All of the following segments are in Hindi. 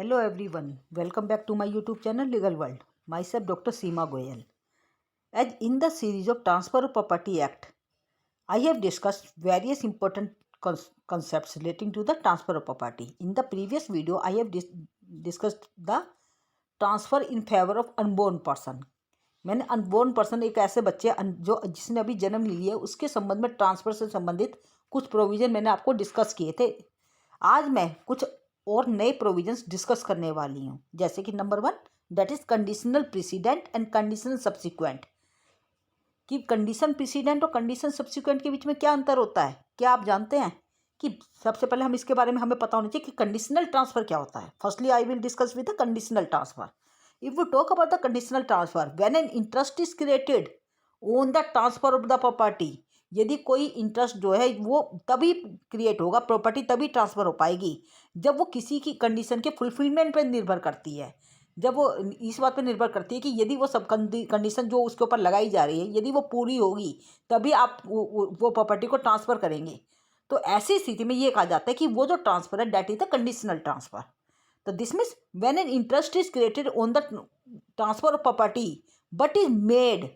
Hello everyone, welcome back to my YouTube channel Legal World. Myself Dr. Seema Goyal. As in the series of Transfer of Property Act, I have discussed various important concepts relating to the transfer of property. In the previous video, I have discussed the transfer in favor of unborn person. मैंने अनबोर्न पर्सन एक ऐसे बच्चे जो जिसने अभी जन्म ले लिया उसके संबंध में ट्रांसफ़र से संबंधित कुछ प्रोविज़न मैंने आपको डिस्कस किए थे। आज मैं कुछ और नए प्रोविजंस डिस्कस करने वाली हूँ, जैसे कि number 1 that is conditional president and conditional subsequent. कि कंडीशन प्रेसिडेंट और कंडीशन सब्सिक्वेंट के बीच में क्या अंतर होता है, क्या आप जानते हैं? कि सबसे पहले हम इसके बारे में हमें पता होना चाहिए कि कंडीशनल ट्रांसफ़र क्या होता है। Firstly I will discuss with the conditional transfer. If we talk about the conditional transfer, when an interest is created on the transfer of the property, यदि कोई इंटरेस्ट जो है वो तभी क्रिएट होगा, प्रॉपर्टी तभी ट्रांसफ़र हो पाएगी जब वो किसी की कंडीशन के फुलफिलमेंट पर निर्भर करती है। जब वो इस बात पर निर्भर करती है कि यदि वो सब कंडीशन जो उसके ऊपर लगाई जा रही है यदि वो पूरी होगी तभी आप वो प्रॉपर्टी को ट्रांसफ़र करेंगे। तो ऐसी स्थिति में ये कहा जाता है कि वो जो ट्रांसफ़र है that is the conditional transfer. So this means when an interest is created on the transfer of property but is made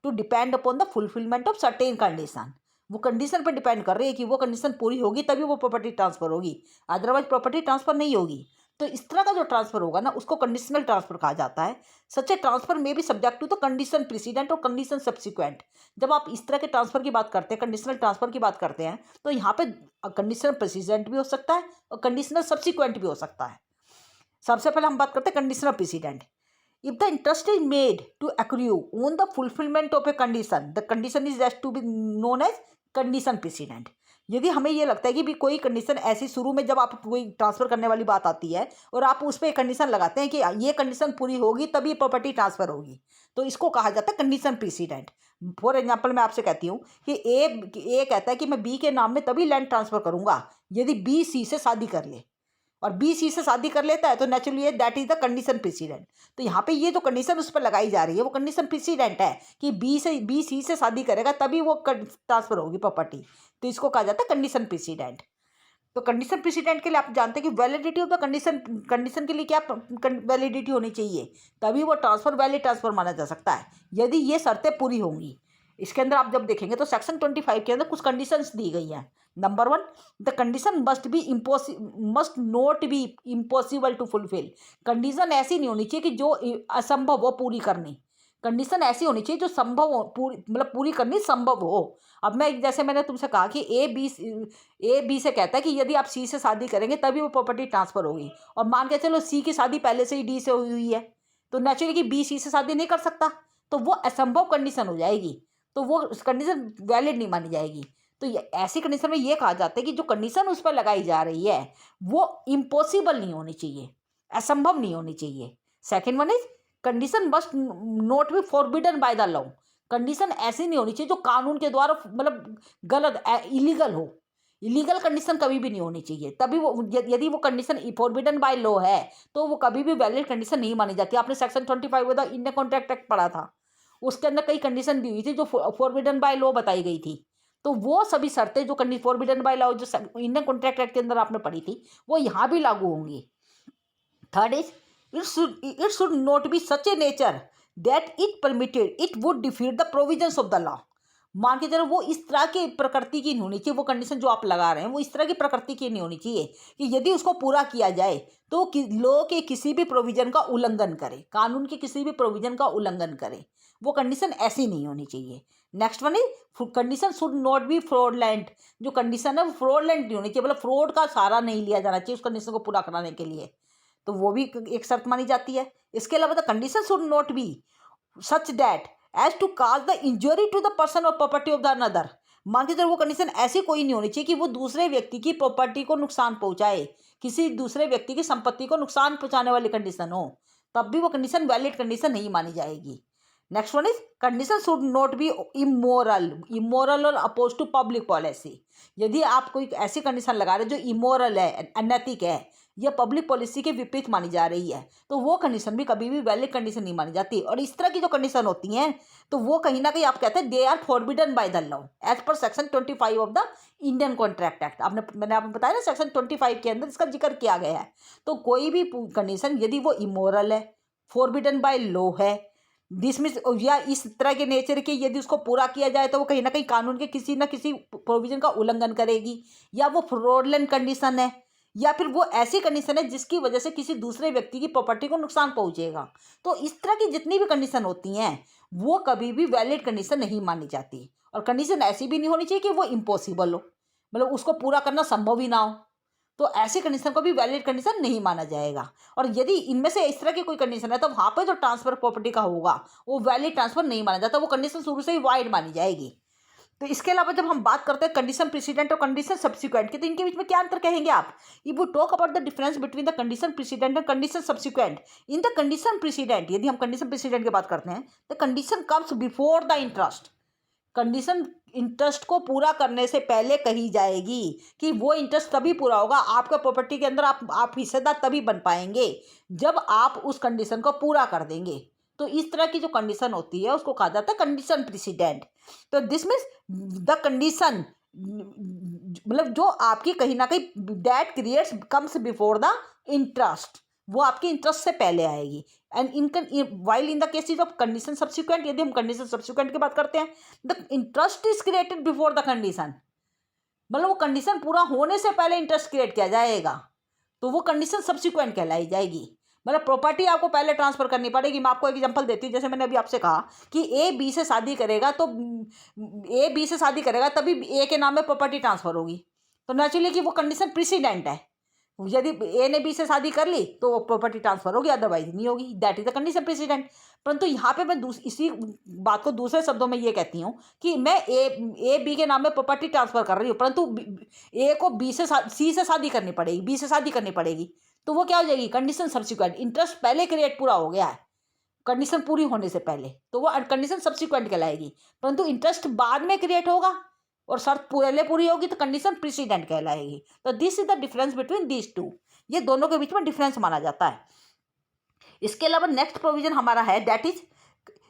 to depend upon the fulfillment of certain condition, वो कंडीशन पर डिपेंड कर रही है कि वो कंडीशन पूरी होगी तभी वो प्रॉपर्टी ट्रांसफ़र होगी, अदरवाइज प्रॉपर्टी ट्रांसफ़र नहीं होगी। तो इस तरह का जो ट्रांसफ़र होगा ना उसको कंडीशनल ट्रांसफ़र कहा जाता है। सच ए ट्रांसफ़र में भी subject to the condition precedent और कंडीशन सब्सिक्वेंट। जब आप इस तरह के ट्रांसफ़र की बात करते हैं, कंडीशनल ट्रांसफ़र की बात करते हैं, तो यहाँ पे कंडीशनल प्रेसिडेंट भी हो सकता है और कंडीशनल सब्सिक्वेंट भी हो सकता है। सबसे पहले हम बात करते हैं conditional precedent. If the interest is made to accrue on the fulfilment of a condition, the condition is just to be known as condition precedent. यदि हमें ये लगता है कि भी कोई कंडीशन ऐसी शुरू में जब आप कोई ट्रांसफ़र करने वाली बात आती है और आप उस पर एक कंडीशन लगाते हैं कि ये कंडीशन पूरी होगी तभी प्रॉपर्टी ट्रांसफ़र होगी, तो इसको कहा जाता है कंडीशन प्रेसिडेंट. फॉर एग्जाम्पल मैं आपसे कहती हूँ कि ए कहता है कि मैं बी के नाम में तभी लैंड ट्रांसफ़र करूँगा यदि बी सी से शादी कर ले, और बी सी से शादी कर लेता है तो नेचुरली ये that is the condition president. तो यहाँ पे ये जो कंडीशन उस पर लगाई जा रही है वो कंडीशन प्रेसिडेंट है कि बी सी से शादी करेगा तभी वो ट्रांसफ़र होगी प्रॉपर्टी, तो इसको कहा जाता है कंडीशन प्रेसिडेंट. तो कंडीशन प्रेसिडेंट के लिए आप जानते हैं कि वैलिडिटी ऑफ द कंडीशन के लिए क्या वैलिडिटी होनी चाहिए, तभी वो ट्रांसफ़र वैलिड ट्रांसफ़र माना जा सकता है यदि ये शर्तें पूरी होंगी. इसके अंदर आप जब देखेंगे तो सेक्शन 25 के अंदर कुछ कंडीशंस दी गई हैं. Number 1, the condition must not be impossible to fulfil. Condition ऐसी नहीं होनी चाहिए कि जो असंभव हो पूरी करनी. कंडीशन ऐसी होनी चाहिए जो संभव हो, पूरी करनी संभव हो. अब मैं जैसे मैंने तुमसे कहा कि ए बी से कहता है कि यदि आप सी से शादी करेंगे तभी वो प्रॉपर्टी ट्रांसफ़र होगी, और मान के चलो सी की शादी पहले से ही डी से हुई है, तो नेचुरली कि बी सी से शादी नहीं कर सकता, तो वो असंभव कंडीशन हो जाएगी, तो वो कंडीशन वैलिड नहीं मानी जाएगी. तो ऐसी कंडीशन में ये कहा जाता है कि जो कंडीशन उस पर लगाई जा रही है वो इम्पॉसिबल नहीं होनी चाहिए, असंभव नहीं होनी चाहिए. Second one is condition must not B forbidden by the law. Condition ऐसी नहीं होनी चाहिए जो कानून के द्वारा गलत इलीगल हो. इलीगल कंडीशन कभी भी नहीं होनी चाहिए, तभी वो यदि वो कंडीशन फॉरबिडन बाय लॉ है तो वो कभी भी वैलिड कंडीशन नहीं मानी जाती. आपने सेक्शन 25 में द इंडियन कॉन्ट्रैक्ट एक्ट पढ़ा था, उसके अंदर कई कंडीशन दी हुई थी जो फॉरबिडन बाय लॉ बताई गई थी. तो वो सभी शर्तें जो फॉरबिडन बाय लॉ जो इंडियन कॉन्ट्रैक्ट एक्ट के अंदर आपने पढ़ी थी वो यहाँ भी लागू होंगी. Third is it should not be such A nature that it permitted it would defeat the provisions of the law. मान के चलो वो इस तरह की प्रकृति की नहीं होनी चाहिए, वो कंडीशन जो आप लगा रहे हैं वो इस तरह की प्रकृति की नहीं होनी चाहिए कि यदि उसको पूरा किया जाए तो लॉ के किसी भी प्रोविजन का उल्लंघन करे, कानून के किसी भी प्रोविजन का उल्लंघन करे. वो कंडीशन ऐसी नहीं होनी चाहिए. Next one is condition should not B fraudulent. जो कंडीशन है वो फ्रॉडलेंट नहीं होनी चाहिए, मतलब फ्रॉड का सहारा नहीं लिया जाना चाहिए उस कंडीशन को पूरा कराने के लिए, तो वो भी एक शर्त मानी जाती है. इसके अलावा the condition should not be such that as to cause the injury to the person और प्रॉपर्टी ऑफ द अनदर. मान के चलो वो कंडीशन ऐसी कोई नहीं होनी चाहिए कि वो दूसरे व्यक्ति की प्रॉपर्टी को नुकसान पहुंचाए, किसी दूसरे व्यक्ति की संपत्ति को नुकसान पहुंचाने वाली कंडीशन हो, तब भी वो कंडीशन वैलिड कंडीशन नहीं मानी जाएगी. Next one is condition should not be immoral और अपोज टू पब्लिक पॉलिसी. यदि आप कोई ऐसी कंडीशन लगा रहे जो इमोरल है, अनैतिक है, या पब्लिक पॉलिसी के विपरीत मानी जा रही है, तो वो कंडीशन भी कभी भी वैलिड कंडीशन नहीं मानी जाती। और इस तरह की जो कंडीशन होती हैं तो वो कहीं ना कहीं आप कहते हैं they are forbidden by the law as per section 25 of the Indian Contract Act. मैंने आपको बताया ना सेक्शन 25 के अंदर इसका जिक्र किया गया है। तो कोई भी कंडीशन यदि वो इमोरल है, फॉरबिडन बाय लॉ है, डिसमिस या इस तरह के नेचर की यदि उसको पूरा किया जाए तो वो कहीं ना कहीं कानून के किसी ना किसी प्रोविजन का उल्लंघन करेगी, या वो फ्रॉडलेंट कंडीशन है, या फिर वो ऐसी कंडीशन है जिसकी वजह से किसी दूसरे व्यक्ति की प्रॉपर्टी को नुकसान पहुंचेगा। तो इस तरह की जितनी भी कंडीशन होती हैं वो कभी भी वैलिड कंडीशन नहीं मानी जाती। और कंडीशन ऐसी भी नहीं होनी चाहिए कि वो इम्पॉसिबल हो, मतलब उसको पूरा करना संभव ही ना हो, तो ऐसी कंडीशन को भी वैलिड कंडीशन नहीं माना जाएगा। और यदि इनमें से इस तरह की कोई कंडीशन है तो वहाँ पे जो ट्रांसफर प्रॉपर्टी का होगा वो वैलिड ट्रांसफर नहीं माना जाता, वो कंडीशन शुरू से ही वाइड मानी जाएगी। तो इसके अलावा जब हम बात करते हैं कंडीशन प्रेसिडेंट और कंडीशन सब्सिक्वेंट की, तो इनके बीच में क्या अंतर कहेंगे आप? If we talk about the difference between the condition precedent and condition subsequent, in the condition precedent, यदि हम कंडीशन प्रेसिडेंट की बात करते हैं तो condition comes before the interest. Condition interest को पूरा करने से पहले कही जाएगी कि वो इंटरेस्ट तभी पूरा होगा, आपका प्रॉपर्टी के अंदर आप हिस्सेदार तभी बन पाएंगे जब आप उस कंडीशन को पूरा कर देंगे। तो इस तरह की जो कंडीशन होती है उसको कहा जाता है कंडीशन प्रेसिडेंट। तो दिस मीन्स द कंडीशन, मतलब जो आपकी कहीं ना कहीं that creates comes before the interest, वो आपके इंटरेस्ट से पहले आएगी। And in while in the cases of condition subsequent, यदि हम कंडीशन सब्सिक्वेंट की बात करते हैं, the interest is created before the condition, मतलब वो कंडीशन पूरा होने से पहले इंटरेस्ट क्रिएट किया जाएगा, तो वो कंडीशन सब्सिक्वेंट कहलाई जाएगी। मतलब प्रॉपर्टी आपको पहले ट्रांसफर करनी पड़ेगी। मैं आपको एग्जांपल देती हूँ, जैसे मैंने अभी आपसे कहा कि ए बी से शादी करेगा, तो ए बी से शादी करेगा तभी ए के नाम में प्रॉपर्टी ट्रांसफर होगी, तो नेचुरली कि वो कंडीशन प्रेसिडेंट है। यदि ए ने बी से शादी कर ली तो प्रॉपर्टी ट्रांसफर होगी, अदरवाइज नहीं होगी, that is the condition president. परंतु यहाँ पे मैं इसी बात को दूसरे शब्दों में ये कहती हूँ कि मैं ए बी के नाम में प्रॉपर्टी ट्रांसफर कर रही हूँ, परंतु ए को सी से शादी करनी पड़ेगी, बी से शादी करनी पड़ेगी, तो वो क्या हो जाएगी? Condition subsequent. इंटरेस्ट पहले क्रिएट पूरा हो गया है कंडीशन पूरी होने से पहले, तो वो कंडीशन सब्सिक्वेंट कहलाएगी। परंतु इंटरेस्ट बाद में क्रिएट होगा और शर्त पहले पूरी होगी तो कंडीशन प्रेसिडेंट कहलाएगी। तो this is the difference between these two, ये दोनों के बीच में डिफरेंस माना जाता है। इसके अलावा नेक्स्ट प्रोविजन हमारा है that is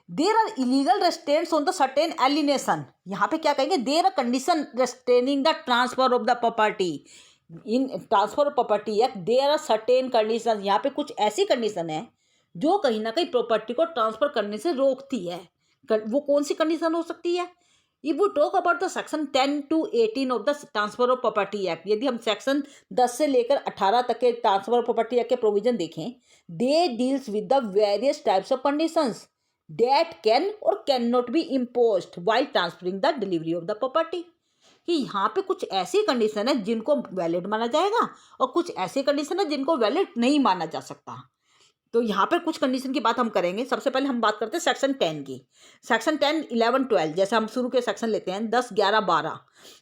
there are illegal restraints on the certain alienation. यहाँ पे क्या कहेंगे? There are condition restraining the transfer of the property in transfer of property act, there are certain condition. यहाँ पे कुछ ऐसी कंडीशन है जो कहीं ना कहीं प्रॉपर्टी को ट्रांसफर करने से रोकती है। वो कौन सी कंडीशन हो सकती है? If we talk about the section 10 to 18 of the transfer of property act, यदि हम सेक्शन 10 से लेकर 18 तक के ट्रांसफर ऑफ प्रॉपर्टी एक्ट के प्रोविजन देखें, they deals with the various types of conditions that can और can not be imposed while transferring the delivery of the property. कि यहाँ पे कुछ ऐसी कंडीशन है जिनको वैलिड माना जाएगा और कुछ ऐसी कंडीशन है जिनको वैलिड नहीं माना जा सकता। तो यहाँ पर कुछ कंडीशन की बात हम करेंगे। सबसे पहले हम बात करते हैं सेक्शन 10 की। सेक्शन 10, 11, 12, जैसे हम शुरू के सेक्शन लेते हैं 10, 11, 12।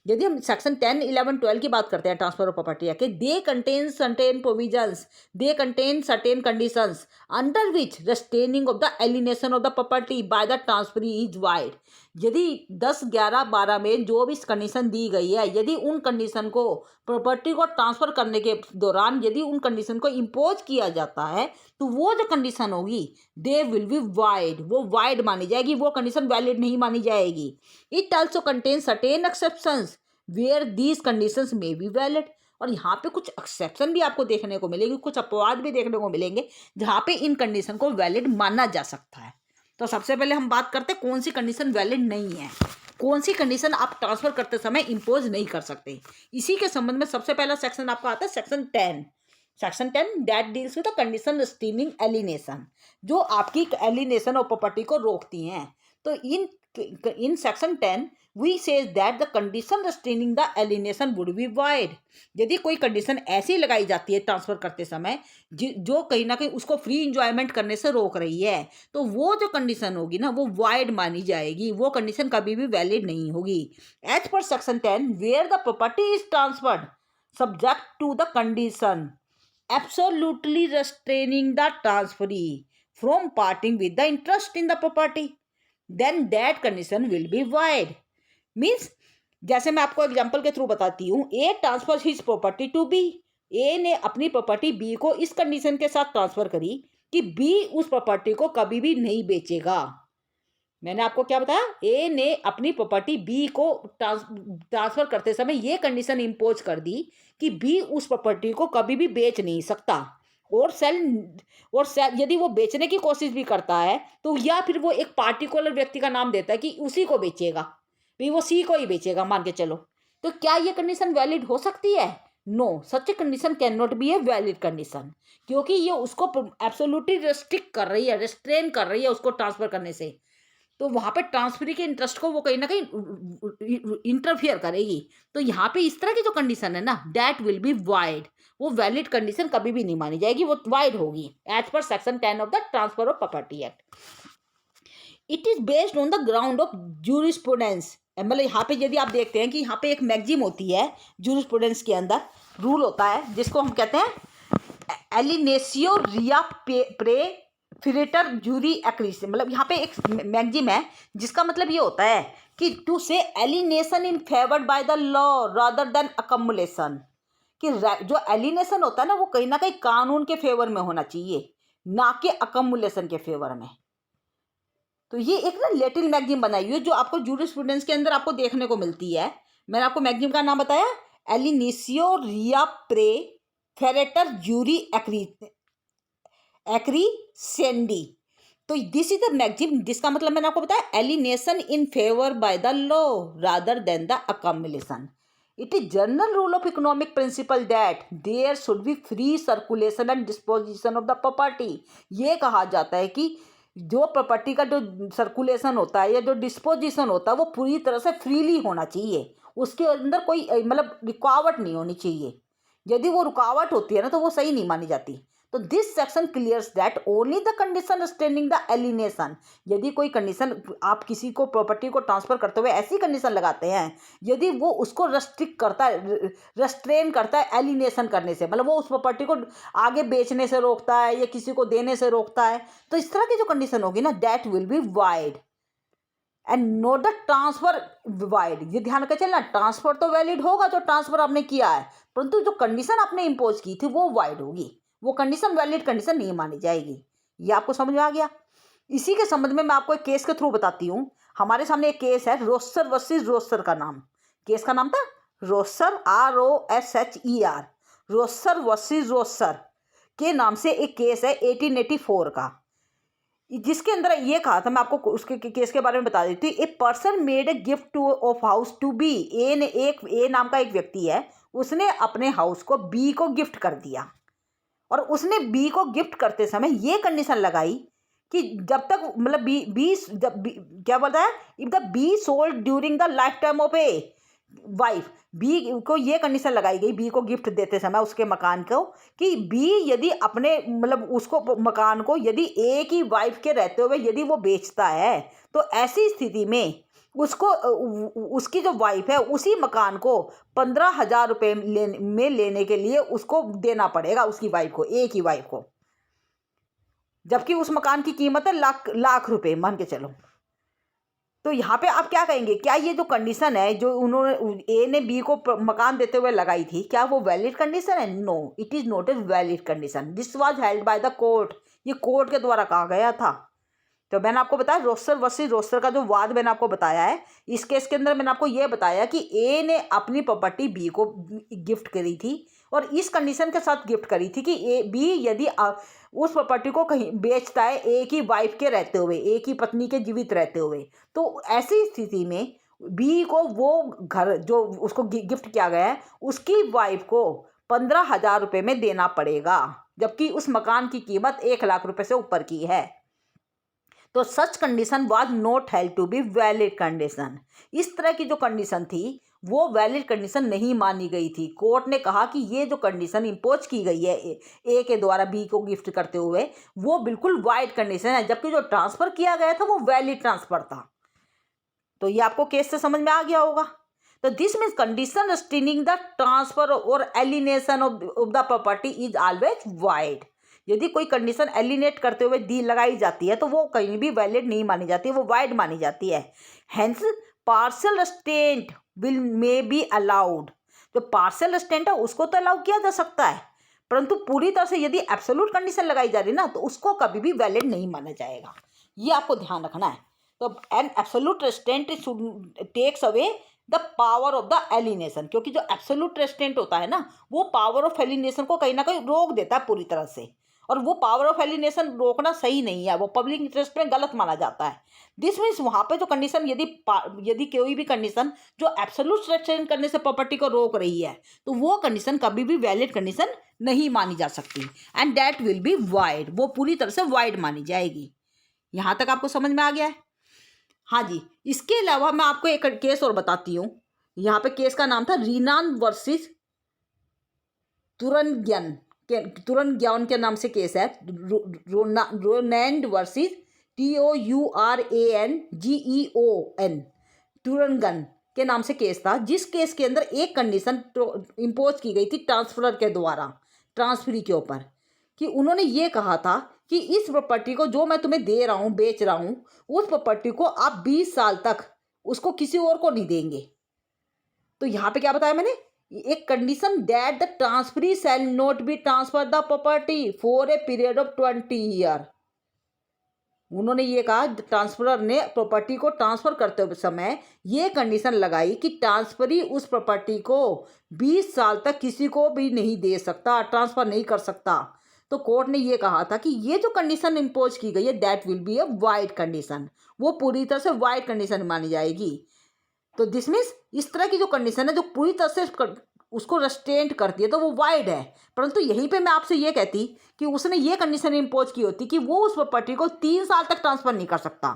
यदि हम सेक्शन 10, 11, 12 की बात करते हैं transfer of property act, they contain certain provisions, they contain certain conditions under which restraining of the alienation of the property by the transferee is void. यदि 10, 11, 12 में जो भी कंडीशन दी गई है, यदि उन कंडीशन को प्रॉपर्टी को ट्रांसफर करने के दौरान यदि उन कंडीशन को इम्पोज किया जाता है तो वो जो कंडीशन होगी दे विल बी वाइड, वो वाइड मानी जाएगी, वो कंडीशन वैलिड नहीं मानी जाएगी। It also contain certain exceptions where these conditions may be valid. और यहाँ पे कुछ एक्सेप्शन भी आपको देखने को मिलेगी, कुछ अपवाद भी देखने को मिलेंगे जहाँ पे इन कंडीशन को वैलिड माना जा सकता है। तो सबसे पहले हम बात करते हैं कौन सी कंडीशन वैलिड नहीं है, कौन सी कंडीशन आप ट्रांसफर करते समय इम्पोज नहीं कर सकते। इसी के संबंध में सबसे पहला सेक्शन आपका आता है section 10। Section 10 that deals with the condition restraining alienation, जो आपकी एलिनेशन ऑफ प्रॉपर्टी को रोकती हैं। तो in section 10 we says that the condition restraining the alienation would be void. यदि कोई कंडीशन ऐसी लगाई जाती है ट्रांसफर करते समय जो कहीं ना कहीं उसको फ्री इंजॉयमेंट करने से रोक रही है, तो वो जो कंडीशन होगी ना वो वाइड मानी जाएगी, वो कंडीशन कभी भी वैलिड नहीं होगी। As per section 10 where the property is transferred subject to the condition absolutely restraining the transferee from parting with the interest in the property, then that condition will be void। Means जैसे मैं आपको एग्जांपल के थ्रू बताती हूँ, A transfer his property to B A ने अपनी प्रॉपर्टी बी को इस कंडीशन के साथ ट्रांसफर करी कि बी उस प्रॉपर्टी को कभी भी नहीं बेचेगा। मैंने आपको क्या बताया, ए ने अपनी प्रॉपर्टी बी को ट्रांसफर करते समय ये कंडीशन इम्पोज कर दी कि बी उस प्रॉपर्टी को कभी भी बेच नहीं सकता, और सेल यदि वो बेचने की कोशिश भी करता है तो या फिर वो एक पार्टिकुलर व्यक्ति का नाम देता है कि उसी को बेचेगा, भी वो सी को ही बेचेगा मान के चलो। तो क्या ये कंडीशन वैलिड हो सकती है? No, such a condition can not be a valid condition, क्योंकि ये उसको एब्सोल्युटली रेस्ट्रिक्ट कर रही है, रेस्ट्रेन कर रही है उसको ट्रांसफर करने से। तो वहां पे ट्रांसफरी के इंटरेस्ट को वो कहीं ना कहीं इंटरफियर करेगी। तो यहाँ पे इस तरह की जो कंडीशन है ना, दैट विल बी वाइड, वो वैलिड कंडीशन कभी भी नहीं मानी जाएगी, वो वाइड होगी as per section 10 of the transfer of property act. It is based on the ground of jurisprudence. मतलब यहाँ पे यदि आप देखते हैं कि यहाँ पे एक मैगजीम होती है जूरिस्प्रूडेंस के अंदर, रूल होता है जिसको हम कहते हैं एलिनेसियो रिया प्रे फिरेटर जूरी एक्रीस। मतलब यहाँ पे एक मैगजीम है जिसका मतलब ये होता है कि टू से alienation in favoured by the law rather than accumulation, कि जो एलिनेशन होता है ना वो कहीं ना कहीं कानून के फेवर में होना चाहिए, ना कि अकमुलेशन के फेवर में। तो ये एक ना लिटिल मैगजीम बनाई हुई है जो आपको जूरिस्प्रूडेंस के अंदर आपको देखने को मिलती है। मैंने आपको मैगजीम का नाम बताया, एलिनेसियो रिया प्रे फेरेटर जूरी एक्रीसेंडी। तो दिस इज द मैगजीम जिसका मतलब मैंने आपको बताया alienation in favour by the law rather than the accumulation. It is general rule of economic principle that there should be free circulation and disposition of the property. ये कहा जाता है कि जो प्रॉपर्टी का जो सर्कुलेशन होता है या जो डिस्पोजिशन होता है वो पूरी तरह से फ्रीली होना चाहिए, उसके अंदर कोई मतलब रुकावट नहीं होनी चाहिए। यदि वो रुकावट होती है ना तो वो सही नहीं मानी जाती। तो this section clears that only the condition restraining the alienation. यदि कोई कंडीशन आप किसी को प्रॉपर्टी को ट्रांसफर करते हुए ऐसी कंडीशन लगाते हैं यदि वो उसको रेस्ट्रिक्ट करता है, रेस्ट्रेन करता है एलिनेशन करने से, मतलब वो उस प्रॉपर्टी को आगे बेचने से रोकता है या किसी को देने से रोकता है, तो इस तरह की जो कंडीशन होगी ना that will be wide and not the transfer wide. ये ध्यान रखकर चलना, ट्रांसफर तो वैलिड होगा जो ट्रांसफर आपने किया है, परंतु जो कंडीशन आपने इम्पोज की थी वो वाइड होगी, वो कंडीशन वैलिड कंडीशन नहीं मानी जाएगी। ये आपको समझ में आ गया। इसी के संबंध में मैं आपको एक केस के थ्रू बताती हूँ। हमारे सामने एक केस है रोस्सर वर्सेस रोस्सर का नाम, केस का नाम था रोस्सर ROSSER, रोस्सर वर्सेस रोस्सर के नाम से एक केस है 1884 का, जिसके अंदर ये कहा था, मैं आपको उसके केस के बारे में बता देती हूँ। A person made a gift to of house to B. A नाम का एक व्यक्ति है, उसने अपने हाउस को बी को गिफ्ट कर दिया, और उसने बी को गिफ्ट करते समय ये कंडीशन लगाई कि जब तक मतलब क्या बोलता है, if the B sold during the life time of a wife. B को ये कंडीशन लगाई गई बी को गिफ्ट देते समय उसके मकान को, कि बी यदि अपने मतलब उसको मकान को यदि ए की वाइफ के रहते हुए यदि वो बेचता है तो ऐसी स्थिति में उसको उसकी जो वाइफ है उसी मकान को 15,000 रुपये में लेने के लिए उसको देना पड़ेगा उसकी वाइफ को, ए की वाइफ को, जबकि उस मकान की कीमत है लाख रुपए मान के चलो। तो यहाँ पे आप क्या कहेंगे, क्या ये जो कंडीशन है जो उन्होंने ए ने बी को मकान देते हुए लगाई थी, क्या वो वैलिड कंडीशन है? No, it is not a valid condition. This was held by the court. ये कोर्ट के द्वारा कहा गया था। तो मैंने आपको बताया रोस्टर वर्सेस रोस्टर का जो वाद मैंने आपको बताया है, इस केस के अंदर मैंने आपको ये बताया कि ए ने अपनी प्रॉपर्टी बी को गिफ्ट करी थी और इस कंडीशन के साथ गिफ्ट करी थी कि बी यदि उस प्रॉपर्टी को कहीं बेचता है ए की वाइफ के रहते हुए, ए की पत्नी के जीवित रहते हुए, तो ऐसी स्थिति में बी को वो घर जो उसको गिफ्ट किया गया है उसकी वाइफ को 15,000 रुपये में देना पड़ेगा, जबकि उस मकान की कीमत 1,00,000 रुपये से ऊपर की है। तो such condition was not held to be valid condition. इस तरह की जो कंडीशन थी वो वैलिड कंडीशन नहीं मानी गई थी। कोर्ट ने कहा कि ये जो कंडीशन इम्पोज की गई है ए के द्वारा बी को गिफ्ट करते हुए वो बिल्कुल वाइड कंडीशन है, जबकि जो ट्रांसफर किया गया था वो वैलिड ट्रांसफर था। तो ये आपको केस से समझ में आ गया होगा। तो this means condition restraining the transfer और alienation of the property is always void. यदि कोई कंडीशन एलिनेट करते हुए दी लगाई जाती है तो वो कहीं भी वैलिड नहीं मानी जाती है, वो वाइड मानी जाती है। Hence partial restraint will may be allowed. जो पार्शियल रेस्ट्रेंट है उसको तो अलाउ किया जा सकता है, परंतु पूरी तरह से यदि एब्सोल्यूट कंडीशन लगाई जा रही है ना तो उसको कभी भी वैलिड नहीं माना जाएगा। ये आपको ध्यान रखना है। तो an absolute restraint takes away the power of the alienation, क्योंकि जो एब्सोल्यूट रेस्ट्रेंट होता है ना वो पावर ऑफ एलिनेशन को कहीं ना कहीं रोक देता है पूरी तरह से, और वो पावर ऑफ एलिनेशन रोकना सही नहीं है, वो पब्लिक इंटरेस्ट में गलत माना जाता है। दिस मीन्स वहाँ पे जो कंडीशन यदि कोई भी कंडीशन जो एब्सोल्यूट रेस्ट्रेंट करने से प्रॉपर्टी को रोक रही है तो वो कंडीशन कभी भी वैलिड कंडीशन नहीं मानी जा सकती, and that will be void, वो पूरी तरह से वाइड मानी जाएगी। यहाँ तक आपको समझ में आ गया है? हाँ जी, इसके अलावा मैं आपको एक केस और बताती हूँ। यहाँ पे केस का नाम था रीनान वर्सेस तुरनग्यान के नाम से केस है। रोनैंड वर्सेस TOURANGEON टूरनगन के नाम से केस था, जिस केस के अंदर एक कंडीशन इम्पोज की गई थी ट्रांसफरर के द्वारा ट्रांसफरी के ऊपर, कि उन्होंने ये कहा था कि इस प्रॉपर्टी को जो मैं तुम्हें दे रहा हूँ, बेच रहा हूँ, उस प्रॉपर्टी को आप 20 साल तक उसको किसी और को नहीं देंगे। तो यहाँ पे क्या बताया मैंने, एक condition that the transferee shall not be transfer the property for a period of 20 year. उन्होंने ये कहा, ट्रांसफरर ने प्रॉपर्टी को ट्रांसफर करते हुए समय ये कंडीशन लगाई कि ट्रांसफरी उस प्रॉपर्टी को 20 साल तक किसी को भी नहीं दे सकता, ट्रांसफर नहीं कर सकता। तो कोर्ट ने ये कहा था कि ये जो कंडीशन इम्पोज की गई है that will be a wide condition, वो पूरी तरह से वाइड कंडीशन मानी जाएगी। तो दिस मीन्स इस तरह की जो कंडीशन है जो पूरी तरह से उसको रेस्ट्रेंट करती है तो वो वाइड है, परंतु यहीं पे मैं आपसे ये कहती कि उसने ये कंडीशन इम्पोज की होती कि वो उस प्रॉपर्टी को 3 साल तक ट्रांसफर नहीं कर सकता,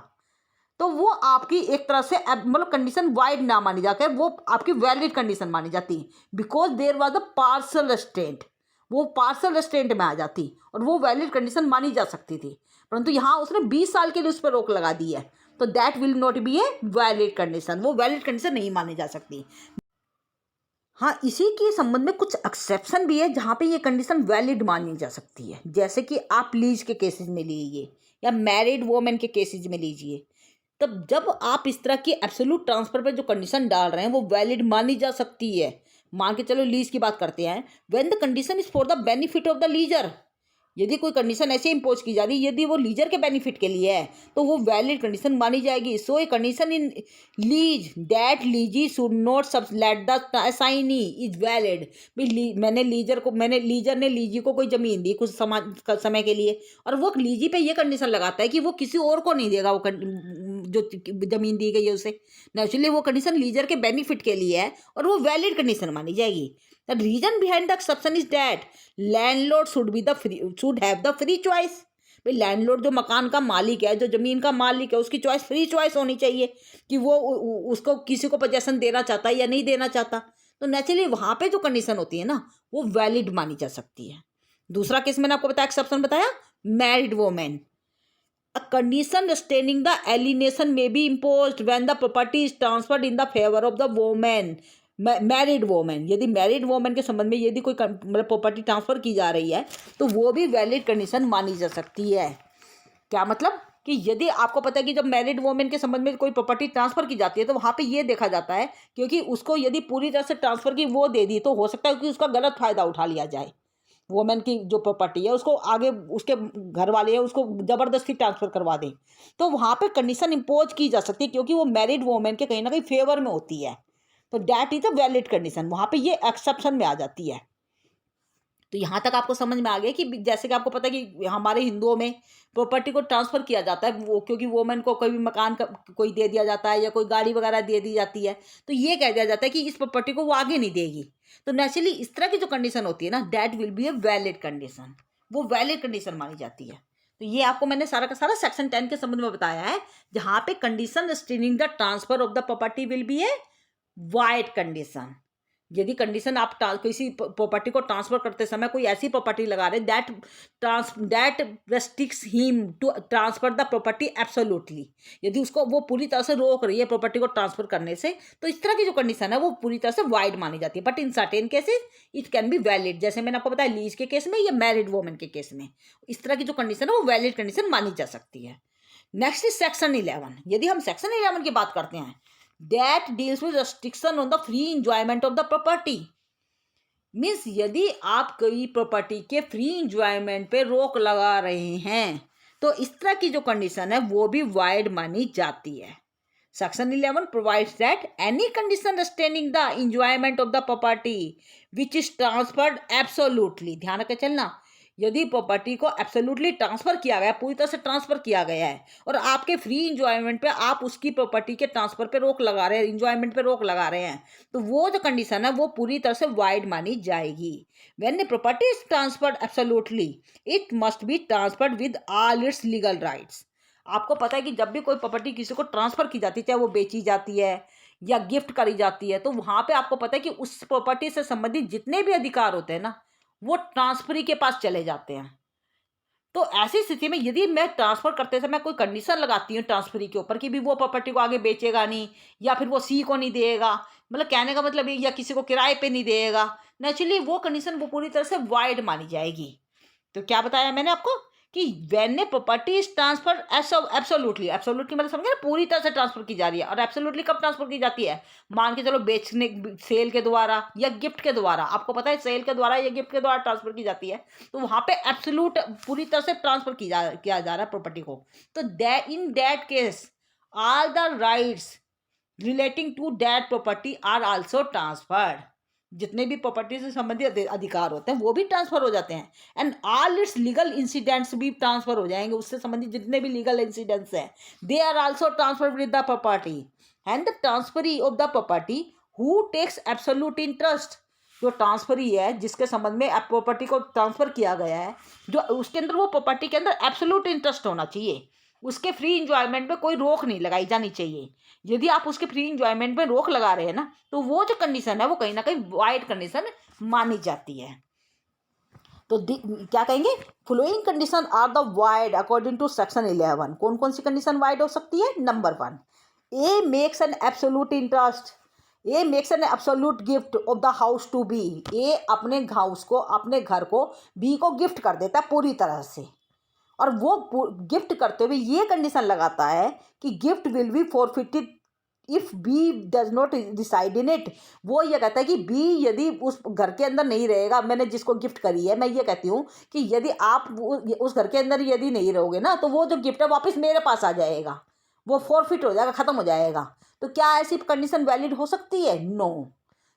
तो वो आपकी एक तरह से मतलब कंडीशन वाइड ना मानी जाकर वो आपकी वैलिड कंडीशन मानी जाती, because there was a partial restraint, वो पार्शियल रेस्ट्रेंट में आ जाती और वो वैलिड कंडीशन मानी जा सकती थी। परंतु यहाँ उसने 20 साल के लिए उस पर रोक लगा दी है, तो that will not be a valid condition, वो वैलिड कंडीशन नहीं मानी जा सकती। हाँ, इसी के संबंध में कुछ एक्सेप्शन भी है जहाँ पे ये कंडीशन वैलिड मानी जा सकती है, जैसे कि आप लीज के केसेस में लीजिए या मैरिड वोमेन के केसेस में लीजिए। तब जब आप इस तरह की एब्सोल्यूट ट्रांसफर पे जो कंडीशन डाल रहे हैं वो वैलिड मानी जा सकती है। मान के चलो लीज की बात करते हैं, when the condition is for the benefit of the lessor, यदि कोई कंडीशन ऐसे इम्पोज की जा रही है यदि वो लीजर के बेनिफिट के लिए है तो वो वैलिड कंडीशन मानी जाएगी। So a condition in lease that lessee should not sublet the assignee is valid. मैंने लीजर ने लीजी को कोई जमीन दी कुछ समय के लिए, और वो लीजी पे ये कंडीशन लगाता है कि वो किसी और को नहीं देगा, वो जो जमीन दी गई है उसे। नेचुरली वो कंडीशन लीजर के बेनिफिट के लिए है और वो वैलिड कंडीशन मानी जाएगी। The reason behind the exception is that landlord should have the free choice। भाई लैंडलॉर्ड जो मकान का मालिक है, जो जमीन का मालिक है, उसकी चॉइस फ्री चॉइस होनी चाहिए कि वो उसको किसी को पोजेशन देना चाहता है या नहीं देना चाहता। तो नेचुरली वहाँ पे जो कंडीशन होती है ना वो वैलिड मानी जा सकती है। दूसरा केस मैंने आपको बताया, एक्सेप्शन बताया, married women. A condition restraining the alienation may be imposed when the property is transferred in the favor of the woman। Married women, यदि मैरिड वोमेन के संबंध में यदि कोई मतलब प्रॉपर्टी ट्रांसफर की जा रही है तो वो भी वैलिड कंडीशन मानी जा सकती है। क्या मतलब कि यदि आपको पता है कि जब मैरिड वोमेन के संबंध में कोई प्रॉपर्टी ट्रांसफर की जाती है तो वहाँ पे ये देखा जाता है क्योंकि उसको यदि पूरी तरह से ट्रांसफर की वो दे दी तो हो सकता है कि उसका गलत फायदा उठा लिया जाए। वोमेन की जो प्रॉपर्टी है उसको आगे उसके घर वाले हैं उसको ज़बरदस्ती ट्रांसफ़र करवा दें, तो वहाँ पे कंडीशन इम्पोज की जा सकती है क्योंकि वो मैरिड वोमेन के कहीं ना कहीं फेवर में होती है। तो that is a valid condition, वहाँ पे ये एक्सेप्शन में आ जाती है। तो यहाँ तक आपको समझ में आ गया कि जैसे कि आपको पता है कि हमारे हिंदुओं में प्रॉपर्टी को ट्रांसफ़र किया जाता है वो क्योंकि वोमेन को कोई भी मकान का कोई दे दिया जाता है या कोई गाड़ी वगैरह दे दी जाती है तो ये कह दिया जाता है कि इस प्रॉपर्टी को वो आगे नहीं देगी। तो नेचुरली इस तरह की जो कंडीशन होती है ना that will be a valid condition, वो वैलिड कंडीशन मानी जाती है। तो ये आपको मैंने सारा का सारा सेक्शन 10 के संबंध में बताया है जहाँ पे condition restraining the transfer of the property will B a wide condition. यदि कंडीशन आप किसी प्रॉपर्टी को ट्रांसफर करते समय कोई ऐसी प्रॉपर्टी लगा रहे that restricts him to transfer the property absolutely, यदि उसको वो पूरी तरह से रोक रही है प्रॉपर्टी को ट्रांसफर करने से तो इस तरह की जो कंडीशन है वो पूरी तरह से वाइड मानी जाती है। But in certain cases it can be valid, जैसे मैंने आपको बताया लीज के केस में या मैरिड वोमेन के केस में इस तरह की जो कंडीशन है वो वैलिड कंडीशन मानी जा सकती है। Next is section 11। यदि हम सेक्शन 11 की बात करते हैं that deals with restriction on the free enjoyment of the property। Means यदि आप कोई प्रॉपर्टी के फ्री इंजॉयमेंट पे रोक लगा रहे हैं तो इस तरह की जो कंडीशन है वो भी वाइड मानी जाती है। Section 11 provides that any condition restraining the enjoyment of the property which is transferred absolutely, ध्यान रखे चलना, यदि प्रॉपर्टी को एब्सोल्युटली ट्रांसफर किया गया, पूरी तरह से ट्रांसफर किया गया है और आपके फ्री इंजॉयमेंट पे आप उसकी प्रॉपर्टी के ट्रांसफर पे रोक लगा रहे हैं, इंजॉयमेंट पे रोक लगा रहे हैं, तो वो जो कंडीशन है वो पूरी तरह से वाइड मानी जाएगी। When the property is transferred absolutely it must be transferred with all its legal rights. आपको पता है कि जब भी कोई प्रॉपर्टी किसी को ट्रांसफर की जाती है, चाहे वो बेची जाती है या गिफ्ट करी जाती है, तो वहां पे आपको पता है कि उस प्रॉपर्टी से संबंधित जितने भी अधिकार होते हैं ना वो ट्रांसफरी के पास चले जाते हैं। तो ऐसी स्थिति में यदि मैं ट्रांसफर करते समय कोई कंडीशन लगाती हूँ ट्रांसफरी के ऊपर कि भी वो प्रॉपर्टी को आगे बेचेगा नहीं या फिर वो सी को नहीं देगा, मतलब कहने का मतलब ये, या किसी को किराए पे नहीं देगा, नेचुरली वो कंडीशन वो पूरी तरह से वाइड मानी जाएगी। तो क्या बताया मैंने आपको कि when a property is transfer absolutely, absolutely मतलब समझे ना, पूरी तरह से ट्रांसफर की जा रही है। और एब्सोल्युटली कब ट्रांसफर की जाती है? मान के चलो बेचने, सेल के द्वारा या गिफ्ट के द्वारा, आपको पता है सेल के द्वारा या गिफ्ट के द्वारा ट्रांसफर की जाती है, तो वहां पे एब्सोल्यूट पूरी तरह से ट्रांसफर किया जा रहा है प्रॉपर्टी को। तो in that case all the rights relating to that property are also transferred, जितने भी प्रॉपर्टी से संबंधित अधिकार होते हैं वो भी ट्रांसफर हो जाते हैं। And all its legal incidents भी ट्रांसफर हो जाएंगे, उससे संबंधित जितने भी लीगल इंसिडेंट्स हैं they are also transfer with the property. And the transferee of the property who takes absolute interest, जो ट्रांसफरी है जिसके संबंध में प्रॉपर्टी को ट्रांसफर किया गया है, जो उसके अंदर वो प्रॉपर्टी के अंदर एब्सोल्यूट इंटरेस्ट होना चाहिए, उसके फ्री इंजॉयमेंट में कोई रोक नहीं लगाई जानी चाहिए। यदि आप उसके फ्री इंजॉयमेंट में रोक लगा रहे हैं ना तो वो जो कंडीशन है वो कहीं ना कहीं वाइड कंडीशन मानी जाती है। तो क्या कहेंगे? Following condition are the void according to section 11। कौन कौन सी कंडीशन वाइड हो सकती है? Number 1, A makes an absolute interest, A makes an absolute gift of the house to B, A अपने हाउस को, अपने घर को बी को गिफ्ट कर देता है पूरी तरह से, और वो गिफ्ट करते हुए ये कंडीशन लगाता है कि gift will be forfeited if B does not decide in it. वो ये कहता है कि बी यदि उस घर के अंदर नहीं रहेगा, मैंने जिसको गिफ्ट करी है, मैं ये कहती हूँ कि यदि आप उस घर के अंदर यदि नहीं रहोगे ना तो वो जो गिफ्ट है वापस मेरे पास आ जाएगा, वो फॉरफिट हो जाएगा, खत्म हो जाएगा। तो क्या ऐसी कंडीशन वैलिड हो सकती है? No,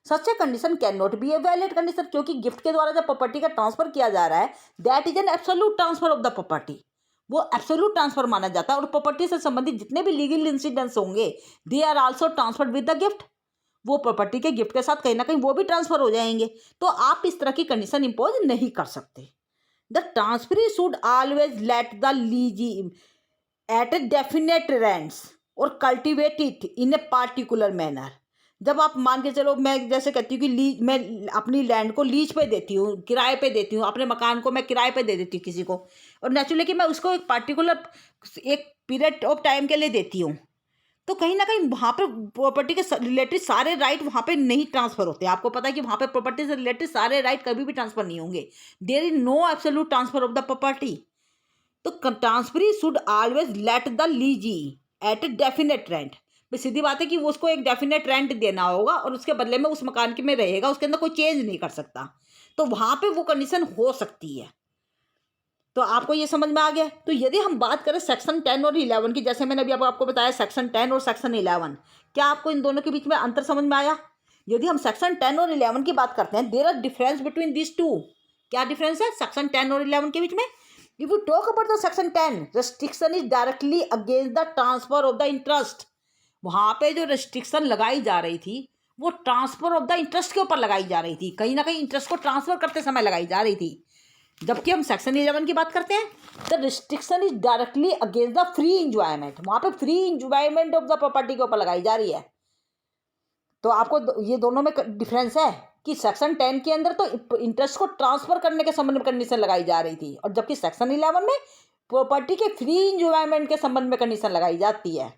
such a condition can not be a valid condition, क्योंकि गिफ्ट के द्वारा जब प्रॉपर्टी का ट्रांसफर किया जा रहा है that is an absolute transfer of the property, वो एब्सोल्यूट ट्रांसफर माना जाता है। और प्रॉपर्टी से संबंधित जितने भी लीगल इंसिडेंट्स होंगे they are also transferred with the gift, वो प्रॉपर्टी के गिफ्ट के साथ कहीं ना कहीं वो भी ट्रांसफर हो जाएंगे। तो आप इस तरह की कंडीशन इंपोज नहीं कर सकते। The transferee should always let the lessee at a definite rents और cultivate it in a particular manner. जब आप मान के चलो, मैं जैसे कहती हूँ कि लीज, मैं अपनी लैंड को लीज पे देती हूँ, किराए पे देती हूँ, अपने मकान को मैं किराए पे दे देती हूँ किसी को, और नेचुरली कि मैं उसको एक पार्टिकुलर एक पीरियड ऑफ टाइम के लिए देती हूँ, तो कहीं ना कहीं वहाँ पे प्रॉपर्टी के रिलेटेड सारे राइट वहाँ पे नहीं ट्रांसफर होते। आपको पता है कि वहाँ पे प्रॉपर्टी से रिलेटेड सारे राइट कभी भी ट्रांसफर नहीं होंगे। There is no absolute transfer of the property. तो transferee should always let the lessee at a definite rent, भाई सीधी बात है कि वो उसको एक डेफिनेट रेंट देना होगा और उसके बदले में उस मकान के में रहेगा, उसके अंदर कोई चेंज नहीं कर सकता। तो वहाँ पे वो कंडीशन हो सकती है। तो आपको ये समझ में आ गया। तो यदि हम बात करें सेक्शन 10 और 11 की, जैसे मैंने अभी आपको बताया सेक्शन 10 और सेक्शन 11, क्या आपको इन दोनों के बीच में अंतर समझ में आया? यदि हम सेक्शन 10 और 11 की बात करते हैं, there are difference between this two. क्या डिफरेंस है सेक्शन 10 और 11 के बीच में? If you talk about the section 10, restriction is directly against the transfer of the interest. वहां पे जो रेस्ट्रिक्शन लगाई जा रही थी वो ट्रांसफर ऑफ द इंटरेस्ट के ऊपर लगाई जा रही थी, कहीं ना कहीं इंटरेस्ट को ट्रांसफर करते समय लगाई जा रही थी। जबकि हम सेक्शन 11 की बात करते हैं, the restriction is directly against the free enjoyment. वहां पे free enjoyment of the property के ऊपर लगाई जा रही है। तो आपको ये दोनों में डिफरेंस है कि सेक्शन 10 के अंदर तो इंटरेस्ट को ट्रांसफर करने के संबंध में कंडीशन लगाई जा रही थी, और जबकि सेक्शन 11 में प्रॉपर्टी के फ्री इंजॉयमेंट के संबंध में कंडीशन लगाई जाती है।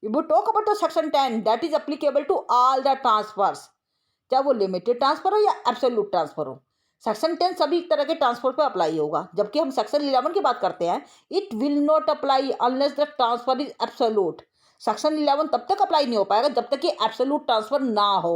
If we talk about the section 10, that is applicable to all the transfers, चाहे वो लिमिटेड ट्रांसफर हो या एब्सोल्यूट ट्रांसफर हो। सेक्शन 10 सभी तरह के ट्रांसफर पे अप्लाई होगा। जबकि हम सेक्शन 11 की बात करते हैं, it will not apply unless the transfer is absolute. Section 11 तब तक अप्लाई नहीं हो पाएगा जब तक कि एब्सोल्यूट ट्रांसफर ना हो।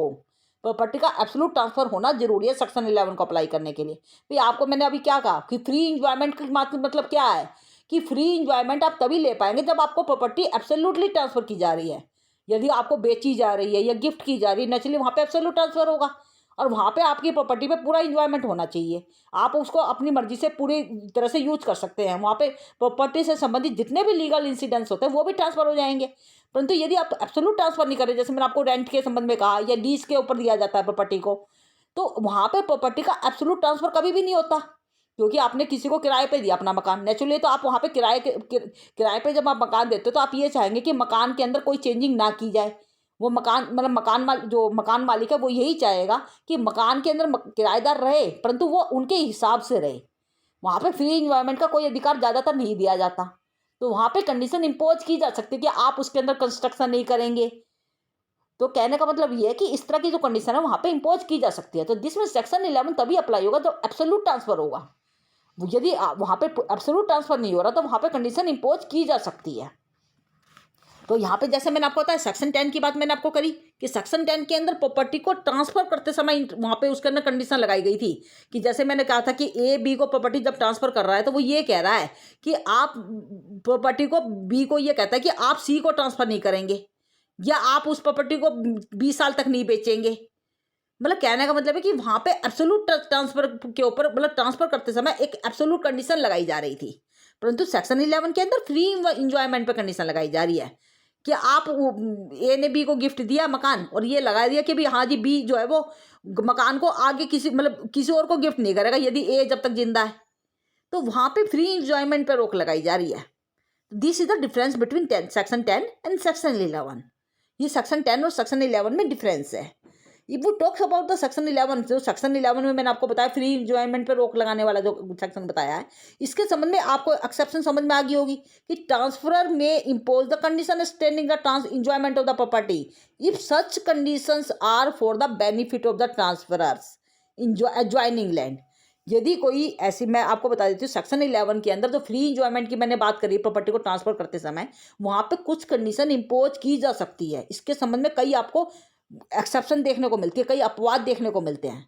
प्रॉपर्टी का एब्सोल्यूट ट्रांसफर होना जरूरी है सेक्शन 11 को अप्लाई करने के लिए। भाई आपको मैंने अभी क्या कहा कि फ्री इंजॉयमेंट का मतलब क्या है कि फ्री इंजॉयमेंट आप तभी ले पाएंगे जब आपको प्रॉपर्टी एब्सोल्युटली ट्रांसफर की जा रही है। यदि आपको बेची जा रही है या गिफ्ट की जा रही है, नेचुरली वहाँ पे एब्सोल्यूट ट्रांसफर होगा और वहाँ पे आपकी प्रॉपर्टी पे पूरा इंजॉयमेंट होना चाहिए। आप उसको अपनी मर्जी से पूरी तरह से यूज कर सकते हैं। वहाँ पे प्रॉपर्टी से संबंधित जितने भी लीगल इंसिडेंट्स होते हैं वो भी ट्रांसफर हो जाएंगे। परंतु यदि आप एब्सोल्यूट ट्रांसफर नहीं करें, जैसे मैंने आपको रेंट के संबंध में कहा या लीज के ऊपर दिया जाता है प्रॉपर्टी को, तो वहाँ पे प्रॉपर्टी का एब्सोल्यूट ट्रांसफर कभी भी नहीं होता, क्योंकि आपने किसी को किराए पे दिया अपना मकान। नेचुरली तो आप वहाँ पे किराए पे जब आप मकान देते हो तो आप ये चाहेंगे कि मकान के अंदर कोई चेंजिंग ना की जाए। वो मकान मतलब जो मकान मालिक है वो यही चाहेगा कि मकान के अंदर किराएदार रहे, परंतु वो उनके हिसाब से रहे। वहाँ पे फ्री इन्वायरमेंट का कोई अधिकार ज़्यादातर नहीं दिया जाता। तो वहाँ पे कंडीशन इम्पोज की जा सकती है कि आप उसके अंदर कंस्ट्रक्शन नहीं करेंगे। तो कहने का मतलब ये है कि इस तरह की जो कंडीशन है वहाँ पे इम्पोज की जा सकती है। तो जिसमें सेक्शन 11 तभी अप्लाई होगा जब एब्सोल्यूट ट्रांसफर होगा। यदि वहाँ पे एब्सोल्यूट ट्रांसफर नहीं हो रहा तो वहाँ पे कंडीशन इम्पोज की जा सकती है। तो यहाँ पे जैसे मैंने आपको बताया सेक्शन 10 की बात मैंने आपको करी कि सेक्शन 10 के अंदर प्रॉपर्टी को ट्रांसफर करते समय वहाँ पे उसके अंदर कंडीशन लगाई गई थी कि जैसे मैंने कहा था कि ए बी को प्रॉपर्टी जब ट्रांसफर कर रहा है तो वो ये कह रहा है कि आप प्रॉपर्टी को बी को ये कहता है कि आप सी को ट्रांसफर नहीं करेंगे या आप उस प्रॉपर्टी को 20 साल तक नहीं बेचेंगे। मतलब कहने का मतलब है कि वहाँ पे एब्सोल्यूट ट्रांसफर के ऊपर मतलब ट्रांसफर करते समय एक एब्सोल्यूट कंडीशन लगाई जा रही थी, परंतु सेक्शन 11 के अंदर फ्री इंजॉयमेंट पे कंडीशन लगाई जा रही है कि आप ए ने बी को गिफ्ट दिया मकान और ये लगा दिया कि भी हाँ जी बी जो है वो मकान को आगे किसी और को गिफ्ट नहीं करेगा यदि ए जब तक जिंदा है। तो वहाँ पे फ्री इंजॉयमेंट पे रोक लगाई जा रही है। This is the difference between section 10 and section 11। ये सेक्शन 10 और सेक्शन 11 में डिफरेंस है। इफ वो टॉक्स अबाउट द सेक्शन 11, जो सेक्शन 11 में मैंने आपको बताया फ्री इंजॉयमेंट पे रोक लगाने वाला जो सेक्शन बताया है, इसके संबंध में आपको एक्सेप्शन समझ में आ गई होगी कि transferor may impose the condition standing the enjoyment of the property if such conditions are for the benefit of the transferor's adjoining land. यदि कोई ऐसी, मैं आपको बता देती हूँ सेक्शन 11 के अंदर जो फ्री इंजॉयमेंट की मैंने बात करी प्रॉपर्टी को ट्रांसफर करते समय, वहाँ पे कुछ कंडीशन इम्पोज की जा सकती है। इसके संबंध में कई आपको एक्सेप्शन देखने को मिलती है, कई अपवाद देखने को मिलते हैं।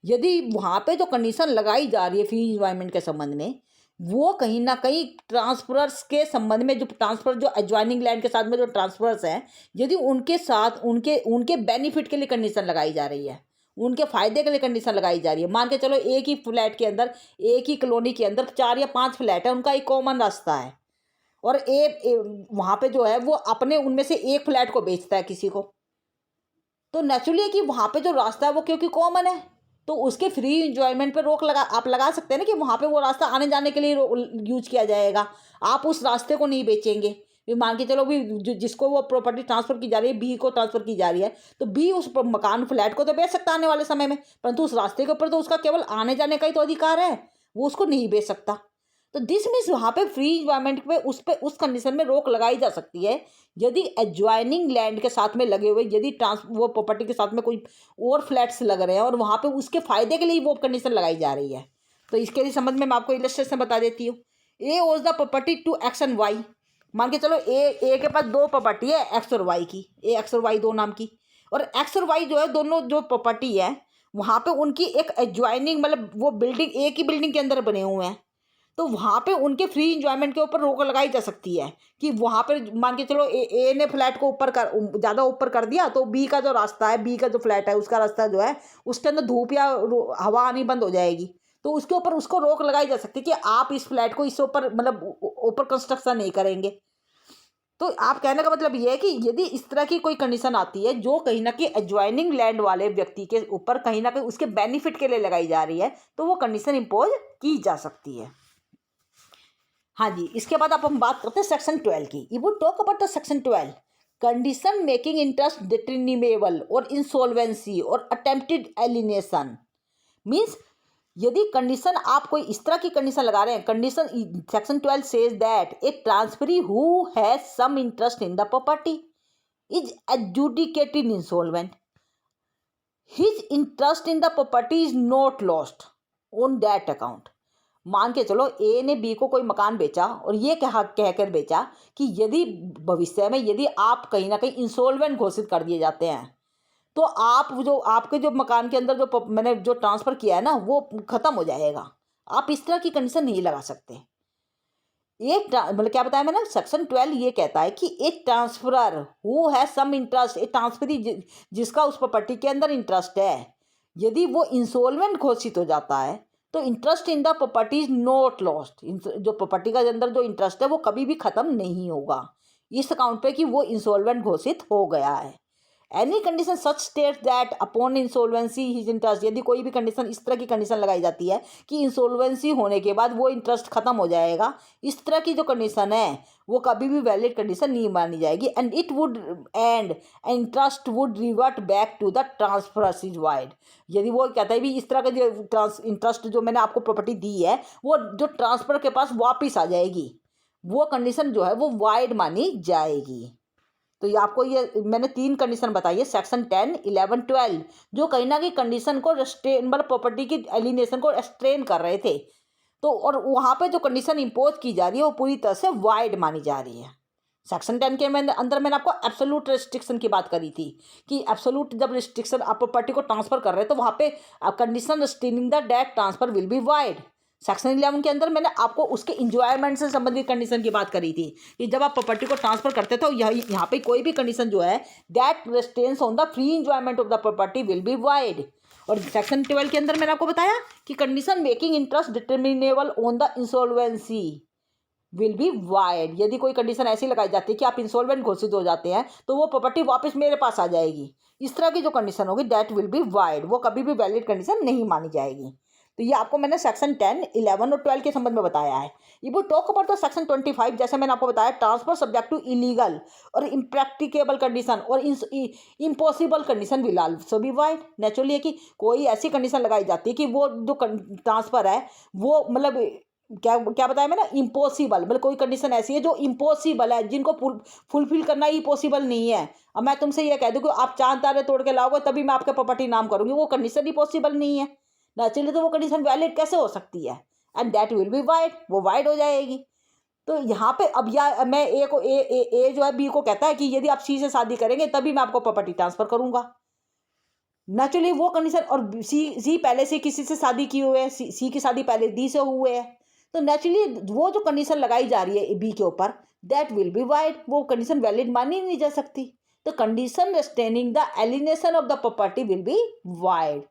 यदि वहाँ पे जो कंडीशन लगाई जा रही है फ्री इंजॉयमेंट के संबंध में, वो कहीं ना कहीं ट्रांसफरर्स के संबंध में, जो ट्रांसफर जो एडजॉइनिंग लैंड के साथ में जो ट्रांसफरर्स हैं, यदि उनके साथ उनके बेनिफिट के लिए कंडीशन लगाई जा रही है, उनके फायदे के लिए कंडीशन लगाई जा रही है। मान के चलो एक ही फ्लैट के अंदर, एक ही कॉलोनी के अंदर 4 या 5 फ्लैट है, उनका एक कॉमन रास्ता है और वहाँ पे जो है वो अपने उनमें से एक फ्लैट को बेचता है किसी को, तो नेचुरली है कि वहाँ पे जो रास्ता है वो क्योंकि कॉमन है तो उसके फ्री इंजॉयमेंट पे रोक आप लगा सकते हैं ना कि वहाँ पे वो रास्ता आने जाने के लिए यूज किया जाएगा, आप उस रास्ते को नहीं बेचेंगे। भी मान के चलो भी जिसको वो प्रॉपर्टी ट्रांसफर की जा रही है, बी को ट्रांसफर की जा रही है, तो बी उस मकान फ्लैट को तो बेच सकता है आने वाले समय में, परंतु उस रास्ते के ऊपर तो उसका केवल आने जाने का ही तो अधिकार है, वो उसको नहीं बेच सकता। तो दिस मीन्स वहाँ पे फ्री इन्वायरमेंट पे उस कंडीशन में रोक लगाई जा सकती है यदि एडजॉइनिंग लैंड के साथ में लगे हुए, यदि वो प्रॉपर्टी के साथ में कोई और फ्लैट्स लग रहे हैं और वहाँ पे उसके फायदे के लिए वो कंडीशन लगाई जा रही है। तो इसके लिए संबंध में मैं आपको इलस्ट्रेशन बता देती हूँ। A owes the property to X and Y. मान के चलो ए के पास 2 प्रॉपर्टी है, एक्स और वाई की, ए एक्स और वाई 2 नाम की, और एक्स और वाई जो है दोनों जो प्रॉपर्टी है वहाँ पे उनकी एक एडजॉइनिंग मतलब वो बिल्डिंग एक ही बिल्डिंग के अंदर बने हुए हैं, तो वहाँ पे उनके फ्री इंजॉयमेंट के ऊपर रोक लगाई जा सकती है कि वहाँ पर मान के चलो ए ने फ्लैट को ऊपर कर ज़्यादा ऊपर कर दिया, तो बी का जो रास्ता है, बी का जो फ्लैट है उसका रास्ता जो है उसके अंदर धूप या हवा आनी बंद हो जाएगी, तो उसके ऊपर उसको रोक लगाई जा सकती है कि आप इस फ्लैट को इससे ऊपर मतलब ऊपर कंस्ट्रक्शन नहीं करेंगे। तो आप कहने का मतलब ये है कि यदि इस तरह की कोई कंडीशन आती है जो कहीं ना कहीं एडजॉइनिंग लैंड वाले व्यक्ति के ऊपर कहीं ना कहीं उसके बेनिफिट के लिए लगाई जा रही है, तो वो कंडीशन इम्पोज की जा सकती है। हाँ जी, इसके बाद अब हम बात करते हैं सेक्शन 12 की। ये वो talk about the section 12 condition making interest determinable और इंसॉल्वेंसी और अटेम्प्टेड एलिनेशन। मीन्स यदि कंडीशन आप कोई इस तरह की कंडीशन लगा रहे हैं, condition section 12 says that a transferee who has some interest in the property is adjudicated insolvent, his interest in the property is not lost on that account. मान के चलो ए ने बी को कोई मकान बेचा और ये कहकर बेचा कि यदि भविष्य में यदि आप कहीं ना कहीं इंसॉल्वेंट घोषित कर दिए जाते हैं तो आप जो आपके जो मकान के अंदर जो मैंने जो ट्रांसफ़र किया है ना वो ख़त्म हो जाएगा। आप इस तरह की कंडीशन नहीं लगा सकते। मतलब क्या बताया मैंने, सेक्शन 12 ये कहता है कि एक transferor who has some interest, एक ट्रांसफरी जिसका उस प्रॉपर्टी के अंदर इंटरेस्ट है, यदि वो इंसॉल्वेंट घोषित हो जाता है तो interest in the property is not lost. जो प्रॉपर्टी का अंदर जो इंटरेस्ट है वो कभी भी खत्म नहीं होगा इस अकाउंट पे कि वो इंसॉल्वेंट घोषित हो गया है। Any condition such state that upon insolvency his interest, यदि कोई भी कंडीशन इस तरह की कंडीशन लगाई जाती है कि इंसॉल्वेंसी होने के बाद वो इंटरेस्ट खत्म हो जाएगा, इस तरह की जो कंडीशन है वो कभी भी वैलिड कंडीशन नहीं मानी जाएगी। And it would end interest would revert back to the transfer is void. यदि वो कहता है भी इस तरह का जो इंटरेस्ट जो मैंने आपको प्रॉपर्टी दी है वो जो ट्रांसफर के पास वापिस आ जाएगी, वो कंडीशन जो है वो वाइड मानी जाएगी। तो ये आपको ये मैंने 3 कंडीशन बताई है, सेक्शन 10, 11, 12, जो कहीं ना कहीं कंडीशन को रेस्ट्रेन मतलब प्रॉपर्टी की एलिनेशन को रेस्ट्रेन कर रहे थे। तो और वहाँ पे जो कंडीशन इम्पोज की जा रही है वो पूरी तरह से वाइड मानी जा रही है। सेक्शन 10 के अंदर मैंने आपको एब्सोल्यूट रिस्ट्रिक्शन की बात करी थी कि एब्सोल्यूट जब रिस्ट्रिक्शन आप प्रॉपर्टी को ट्रांसफर कर रहे हैं तो वहाँ पे condition restraining the date transfer will be void. Section 11 के अंदर मैंने आपको उसके इंजॉयमेंट से संबंधित कंडीशन की बात करी थी कि जब आप प्रॉपर्टी को ट्रांसफर करते थे तो यहाँ पे कोई भी कंडीशन जो है that restrains on the free enjoyment of the property will be void. और सेक्शन 12 के अंदर मैंने आपको बताया कि condition making interest determinable on the insolvency will be void. यदि कोई कंडीशन ऐसी लगाई जाती है कि आप इंसॉल्वेंट घोषित हो जाते हैं तो वो प्रॉपर्टी वापस मेरे पास आ जाएगी, इस तरह की जो कंडीशन होगी दैट विल बी वाइड, वो कभी भी वैलिड कंडीशन नहीं मानी जाएगी। तो ये आपको मैंने सेक्शन 10, 11 और 12 के संबंध में बताया है। ये वो टॉक अबाउट द सेक्शन 25, जैसे मैंने आपको बताया ट्रांसफर सब्जेक्ट टू इलीगल और इम्प्रैक्टिकेबल कंडीशन और impossible condition will also be wide. Naturally है कि कोई ऐसी कंडीशन लगाई जाती है कि वो जो ट्रांसफर है वो मतलब क्या क्या बताया मैंने, इम्पॉसिबल, मतलब कोई कंडीशन ऐसी है जो इम्पॉसिबल है, जिनको फुलफिल करना ही पॉसिबल नहीं है। अब मैं तुमसे ये कह दूँ कि आप चांद तारे तोड़ के लाओगे तभी मैं आपके प्रॉपर्टी नाम करूँगी, वो कंडीशन ही पॉसिबल नहीं है नेचुरली, तो वो कंडीशन वैलिड कैसे हो सकती है? And that will be void, वो वाइड हो जाएगी। तो यहाँ पे अब या मैं ए को ए जो है बी को कहता है कि यदि आप सी से शादी करेंगे तभी मैं आपको प्रॉपर्टी ट्रांसफर करूंगा। नेचुरली वो कंडीशन, और सी पहले से किसी से शादी की हुई है, सी की शादी पहले डी से हुए है, तो नेचुरली वो जो कंडीशन लगाई जा रही है बी के ऊपर दैट विल बी वाइड, वो कंडीशन वैलिड मानी नहीं जा सकती। तो condition restraining the alienation of the property will be wide.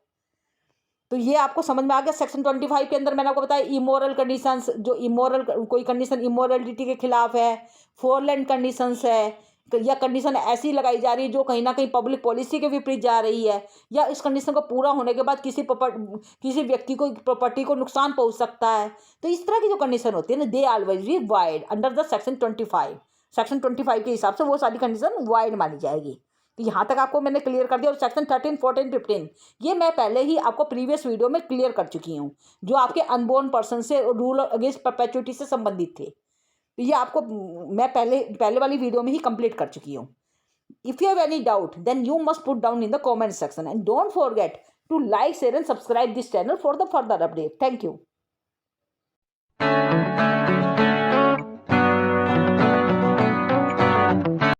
तो ये आपको समझ में आ गया। सेक्शन 25 के अंदर मैंने आपको बताया इमोरल कंडीशंस, जो इमोरल कोई कंडीशन इमोरलिटी के खिलाफ है, फोरलैंड कंडीशंस है, या कंडीशन ऐसी लगाई जा रही है जो कहीं ना कहीं पब्लिक पॉलिसी के विपरीत जा रही है, या इस कंडीशन को पूरा होने के बाद किसी व्यक्ति को प्रॉपर्टी को नुकसान पहुंच सकता है, तो इस तरह की जो कंडीशन होती है ना they always be wide under the section 25। Section 25 के हिसाब से वो सारी कंडीशन वाइड मानी जाएगी। तो यहाँ तक आपको मैंने क्लियर कर दिया। और सेक्शन 13, 14, 15 ये मैं पहले ही आपको प्रीवियस वीडियो में क्लियर कर चुकी हूँ, जो आपके अनबोर्न पर्सन से रूल अगेंस्ट परपेचुइटी से संबंधित थे। तो ये आपको मैं पहले वाली वीडियो में ही कंप्लीट कर चुकी हूँ। If you have any doubt then you must put down in the comment section and don't forget to like, share and subscribe this channel for the further update. Thank you.